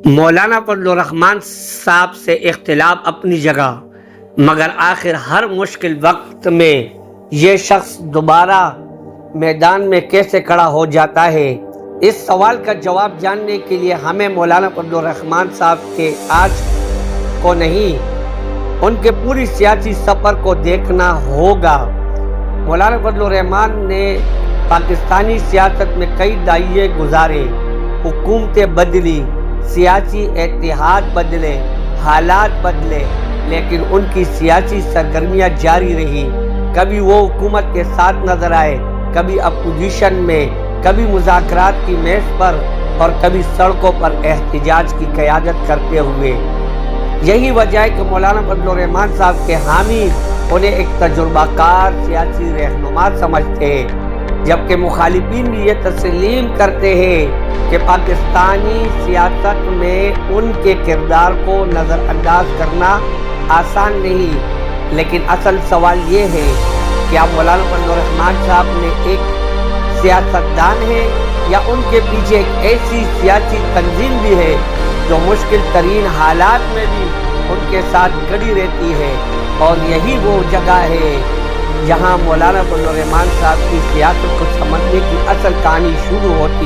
مولانا فضل الرحمان صاحب سے اختلاف اپنی جگہ، مگر آخر ہر مشکل وقت میں یہ شخص دوبارہ میدان میں کیسے کھڑا ہو جاتا ہے؟ اس سوال کا جواب جاننے کے لیے ہمیں مولانا فضل الرحمان صاحب کے آج کو نہیں، ان کے پوری سیاسی سفر کو دیکھنا ہوگا۔ مولانا فضل الرحمان نے پاکستانی سیاست میں کئی دہائیے گزارے، حکومتیں بدلی، سیاسی اتحاد بدلے، حالات بدلے، لیکن ان کی سیاسی سرگرمیاں جاری رہی۔ کبھی وہ حکومت کے ساتھ نظر آئے، کبھی اپوزیشن میں، کبھی مذاکرات کی میز پر اور کبھی سڑکوں پر احتجاج کی قیادت کرتے ہوئے۔ یہی وجہ ہے کہ مولانا فضل الرحمان صاحب کے حامی انہیں ایک تجربہ کار سیاسی رہنما سمجھتے ہیں، جبکہ مخالفین بھی یہ تسلیم کرتے ہیں کہ پاکستانی سیاست میں ان کے کردار کو نظر انداز کرنا آسان نہیں۔ لیکن اصل سوال یہ ہے کہ کیا مولانا فضل الرحمان صاحب نے ایک سیاستدان ہے یا ان کے پیچھے ایک ایسی سیاسی تنظیم بھی ہے جو مشکل ترین حالات میں بھی ان کے ساتھ کھڑی رہتی ہے؟ اور یہی وہ جگہ ہے جہاں مولانا فضل الرحمان صاحب کی سیاست کو سمجھنے کی اصل کہانی شروع ہوتی ہے۔